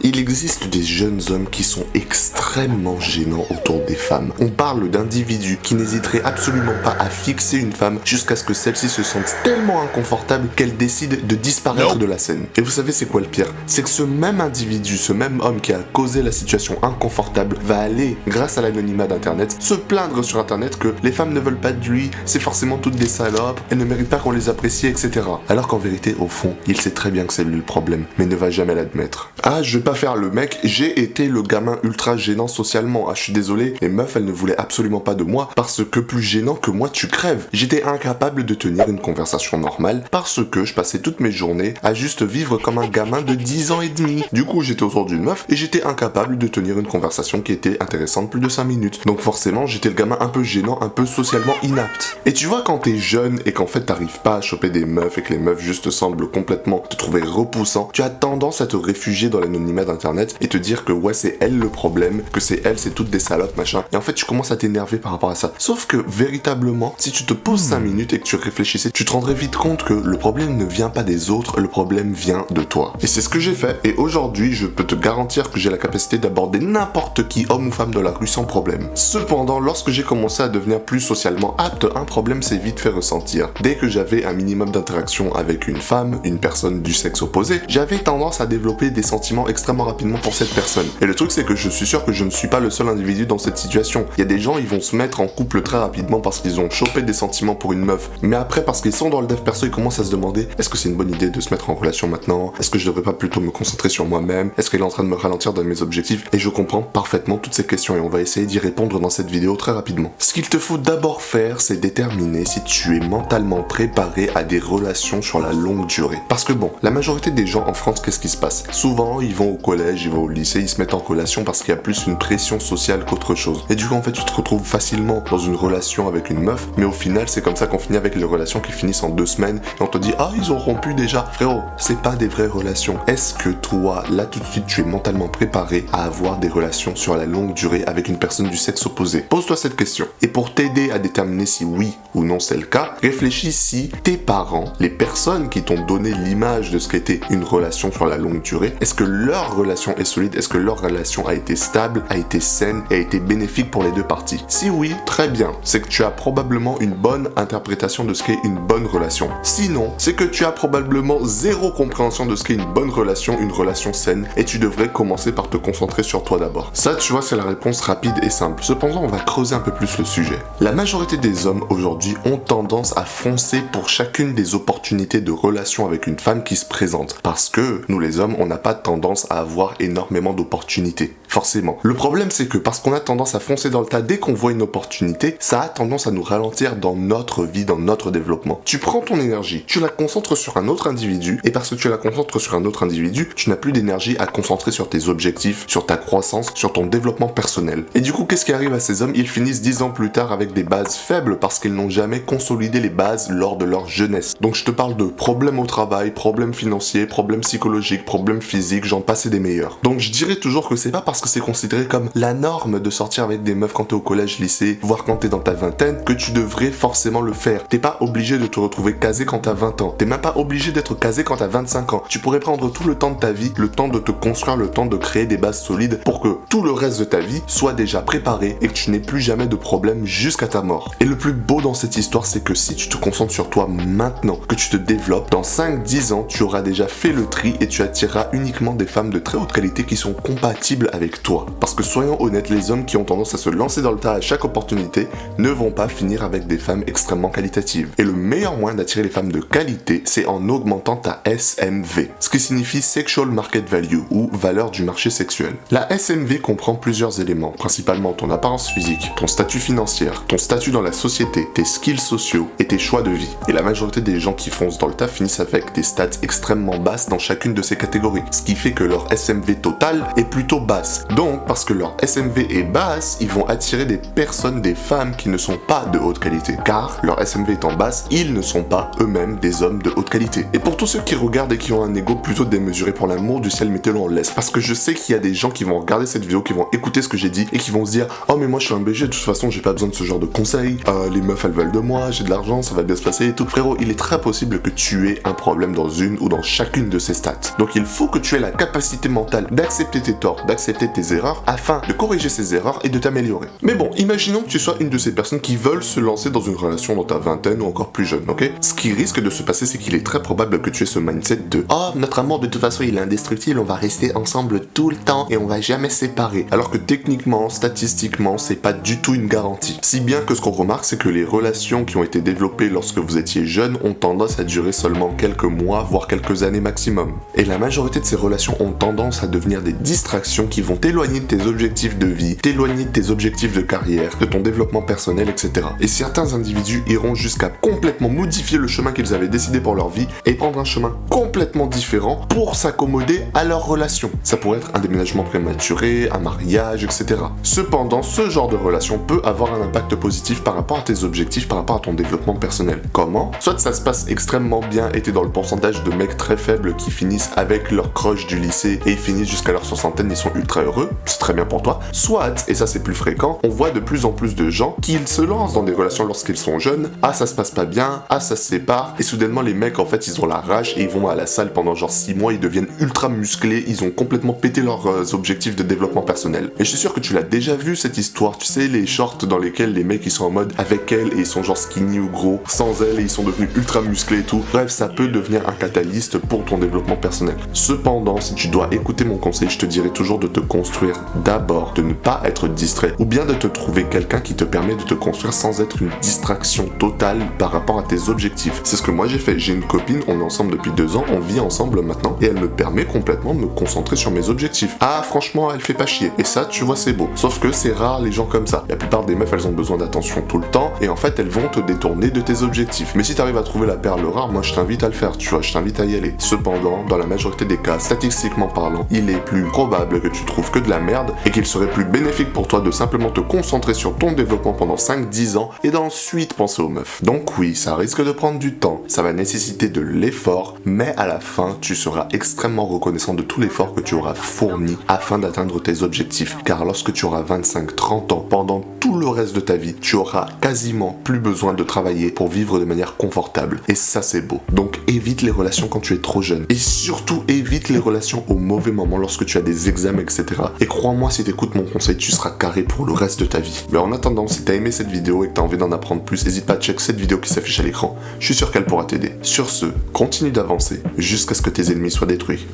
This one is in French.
Il existe des jeunes hommes qui sont extrêmement gênants autour des femmes. On parle d'individus qui n'hésiteraient absolument pas à fixer une femme jusqu'à ce que celle-ci se sente tellement inconfortable qu'elle décide de disparaître de la scène. Et vous savez c'est quoi le pire? C'est que ce même individu, ce même homme qui a causé la situation inconfortable va aller, grâce à l'anonymat d'internet, se plaindre sur internet que les femmes ne veulent pas de lui, c'est forcément toutes des salopes, elles ne méritent pas qu'on les apprécie, etc. Alors qu'en vérité, au fond, il sait très bien que c'est lui le problème, mais ne va jamais l'admettre. Ah, je vais pas faire le mec, j'ai été le gamin ultra gênant socialement. Ah, je suis désolé, les meufs, elles ne voulaient absolument pas de moi parce que plus gênant que moi, tu crèves. J'étais incapable de tenir une conversation normale parce que je passais toutes mes journées à juste vivre comme un gamin de 10 ans et demi. Du coup, j'étais autour d'une meuf et j'étais incapable de tenir une conversation qui était intéressante plus de 5 minutes. Donc forcément, j'étais le gamin un peu gênant, un peu socialement inapte. Et tu vois, quand t'es jeune et qu'en fait t'arrives pas à choper des meufs et que les meufs juste semblent complètement te trouver repoussant, tu as tendance à te réfugier dans l'anonymat d'internet et te dire que ouais, c'est elle le problème, que c'est elle, c'est toutes des salopes, machin. Et en fait, tu commences à t'énerver par rapport à ça. Sauf que véritablement, si tu te poses 5 minutes et que tu réfléchissais, tu te rendrais vite compte que le problème ne vient pas des autres, le problème vient de toi. Et c'est ce que j'ai fait. Et aujourd'hui, je peux te garantir que j'ai la capacité d'aborder n'importe qui, homme ou femme de la rue, sans problème. Cependant, lorsque j'ai commencé à devenir plus socialement apte, un problème s'est vite fait ressentir. Dès que j'avais un minimum d'interaction avec une femme, une personne du sexe opposé, j'avais tendance à développer des sentiments extrêmement rapidement pour cette personne. Et le truc, c'est que je suis sûr que je ne suis pas le seul individu dans cette situation. Il y a des gens, ils vont se mettre en couple très rapidement parce qu'ils ont chopé des sentiments pour une meuf. Mais après, parce qu'ils sont dans le dev perso, ils commencent à se demander, est-ce que c'est une bonne idée de se mettre en relation maintenant? Est-ce que je devrais pas plutôt me concentrer sur moi-même? Est-ce qu'elle est en train de me ralentir dans mes objectifs? Et je comprends parfaitement toutes ces questions et on va essayer d'y répondre dans cette vidéo très rapidement. Ce qu'il te faut d'abord faire, c'est déterminer si tu es mentalement préparé à des relations sur la longue durée. Parce que bon, la majorité des gens en France, qu'est-ce qui se passe? Souvent, ils vont au collège, ils vont au lycée, ils se mettent en relation parce qu'il y a plus une pression sociale qu'autre chose. Et du coup, en fait, tu te retrouves facilement dans une relation avec une meuf, mais au final, c'est comme ça qu'on finit avec les relations qui finissent en 2 semaines et on te dit, ah, ils ont rompu déjà. Frérot, c'est pas des vraies relations. Est-ce que toi, là tout de suite, tu es mentalement préparé à avoir des relations sur la longue durée avec une personne du sexe opposé? Pose-toi cette question. Et pour t'aider à déterminer si oui ou non c'est le cas, réfléchis si tes parents, les personnes qui t'ont donné l'image de ce qu'était une relation sur la longue durée, est-ce que leur relation est solide? Est-ce que leur relation a été stable, a été saine et a été bénéfique pour les deux parties? Si oui, très bien. C'est que tu as probablement une bonne interprétation de ce qu'est une bonne relation. Sinon, c'est que tu as probablement zéro compréhension de ce qu'est une bonne relation, une relation saine, et tu devrais commencer par te concentrer sur toi d'abord. Ça, tu vois, c'est la réponse rapide et simple. Cependant, on va creuser un peu plus le sujet. La majorité des hommes aujourd'hui ont tendance à foncer pour chacune des opportunités de relation avec une femme qui se présente. Parce que nous les hommes, on n'a pas tendance à avoir énormément d'opportunités. Forcément. Le problème, c'est que parce qu'on a tendance à foncer dans le tas dès qu'on voit une opportunité, ça a tendance à nous ralentir dans notre vie, dans notre développement. Tu prends ton énergie, tu la concentres sur un autre individu, et parce que tu la concentres sur un autre individu, tu n'as plus d'énergie à concentrer sur tes objectifs, sur ta croissance, sur ton développement personnel. Et du coup, qu'est-ce qui arrive à ces hommes? Ils finissent 10 ans plus tard avec des bases faibles parce qu'ils n'ont jamais consolidé les bases lors de leur jeunesse. Donc je te parle de problèmes au travail, problèmes financiers, problèmes psychologiques, problèmes physiques, j'en passe et des meilleurs. Donc je dirais toujours que c'est pas parce que c'est considéré comme la norme de sortir avec des meufs quand t'es au collège, lycée, voire quand t'es dans ta vingtaine, que tu devrais forcément le faire. T'es pas obligé de te retrouver casé quand t'as 20 ans. T'es même pas obligé d'être casé quand t'as 25 ans. Tu pourrais prendre tout le temps de ta vie, le temps de te construire, le temps de créer des bases solides pour que tout le reste de ta vie soit déjà préparé et que tu n'aies plus jamais de problème jusqu'à ta mort. Et le plus beau dans cette histoire, c'est que si tu te concentres sur toi maintenant, que tu te développes, dans 5-10 ans, tu auras déjà fait le tri et tu attireras uniquement des femmes de très haute qualité qui sont compatibles avec toi. Parce que soyons honnêtes, les hommes qui ont tendance à se lancer dans le tas à chaque opportunité ne vont pas finir avec des femmes extrêmement qualitatives. Et le meilleur moyen d'attirer les femmes de qualité, c'est en augmentant ta SMV, ce qui signifie Sexual Market Value ou valeur du marché sexuel. La SMV comprend plusieurs éléments, principalement ton apparence physique, ton statut financier, ton statut dans la société, tes skills sociaux et tes choix de vie. Et la majorité des gens qui foncent dans le tas finissent avec des stats extrêmement basses dans chacune de ces catégories, ce qui fait que leur SMV totale est plutôt basse. Donc, parce que leur SMV est basse, ils vont attirer des personnes, des femmes qui ne sont pas de haute qualité. Car leur SMV étant basse, ils ne sont pas eux-mêmes des hommes de haute qualité. Et pour tous ceux qui regardent et qui ont un ego plutôt démesuré, pour l'amour du ciel, mettez-le en laisse. Parce que je sais qu'il y a des gens qui vont regarder cette vidéo, qui vont écouter ce que j'ai dit et qui vont se dire « Oh mais moi je suis un BG, de toute façon j'ai pas besoin de ce genre de conseils, les meufs elles veulent de moi, j'ai de l'argent, ça va bien se passer et tout. » Frérot, il est très possible que tu aies un problème dans une ou dans chacune de ces stats. Donc il faut que tu aies la capacité capacité mentale d'accepter tes torts, d'accepter tes erreurs, afin de corriger ces erreurs et de t'améliorer. Mais bon, imaginons que tu sois une de ces personnes qui veulent se lancer dans une relation dans ta vingtaine ou encore plus jeune, ok? Ce qui risque de se passer, c'est qu'il est très probable que tu aies ce mindset de « Oh, notre amour de toute façon il est indestructible, on va rester ensemble tout le temps et on va jamais se séparer. » Alors que techniquement, statistiquement, c'est pas du tout une garantie. Si bien que ce qu'on remarque, c'est que les relations qui ont été développées lorsque vous étiez jeune ont tendance à durer seulement quelques mois, voire quelques années maximum. Et la majorité de ces relations ont tendance à devenir des distractions qui vont t'éloigner de tes objectifs de vie, t'éloigner de tes objectifs de carrière, de ton développement personnel, etc. Et certains individus iront jusqu'à complètement modifier le chemin qu'ils avaient décidé pour leur vie et prendre un chemin complètement différent pour s'accommoder à leur relation. Ça pourrait être un déménagement prématuré, un mariage, etc. Cependant, ce genre de relation peut avoir un impact positif par rapport à tes objectifs, par rapport à ton développement personnel. Comment? Soit ça se passe extrêmement bien et t'es dans le pourcentage de mecs très faibles qui finissent avec leur crush du lycée et ils finissent jusqu'à leur soixantaine, ils sont ultra heureux, c'est très bien pour toi. Soit, et ça c'est plus fréquent, on voit de plus en plus de gens qui se lancent dans des relations lorsqu'ils sont jeunes, ah ça se passe pas bien, ah ça se sépare, et soudainement les mecs en fait ils ont la rage et ils vont à la salle pendant genre 6 mois, ils deviennent ultra musclés, ils ont complètement pété leurs objectifs de développement personnel. Et je suis sûr que tu l'as déjà vu cette histoire, tu sais les shorts dans lesquels les mecs ils sont en mode avec elle et ils sont genre skinny ou gros, sans elle et ils sont devenus ultra musclés et tout. Bref, ça peut devenir un catalyste pour ton développement personnel. Cependant, si tu dois écouter mon conseil, je te dirais toujours de te construire d'abord, de ne pas être distrait, ou bien de te trouver quelqu'un qui te permet de te construire sans être une distraction totale par rapport à tes objectifs. C'est ce que moi j'ai fait. J'ai une copine, on est ensemble depuis 2 ans, on vit ensemble maintenant, et elle me permet complètement de me concentrer sur mes objectifs. Ah, franchement, elle fait pas chier. Et ça, tu vois, c'est beau. Sauf que c'est rare les gens comme ça. La plupart des meufs, elles ont besoin d'attention tout le temps, et en fait, elles vont te détourner de tes objectifs. Mais si t'arrives à trouver la perle rare, moi je t'invite à le faire, tu vois, je t'invite à y aller. Cependant, dans la majorité des cas, statistiquement parlant, il est plus probable que tu trouves que de la merde, et qu'il serait plus bénéfique pour toi de simplement te concentrer sur ton développement pendant 5-10 ans, et d'ensuite penser aux meufs. Donc oui, ça risque de prendre du temps, ça va nécessiter de l'effort, mais à la fin, tu seras extrêmement reconnaissant de tout l'effort que tu auras fourni afin d'atteindre tes objectifs. Car lorsque tu auras 25-30 ans, pendant tout le reste de ta vie, tu auras quasiment plus besoin de travailler pour vivre de manière confortable. Et ça, c'est beau. Donc évite les relations quand tu es trop jeune. Et surtout, évite les relations au mauvais moment lorsque tu as des examens, etc. Et crois-moi, si t'écoutes mon conseil, tu seras carré pour le reste de ta vie. Mais en attendant, si t'as aimé cette vidéo et que t'as envie d'en apprendre plus, n'hésite pas à check cette vidéo qui s'affiche à l'écran. Je suis sûr qu'elle pourra t'aider. Sur ce, continue d'avancer jusqu'à ce que tes ennemis soient détruits.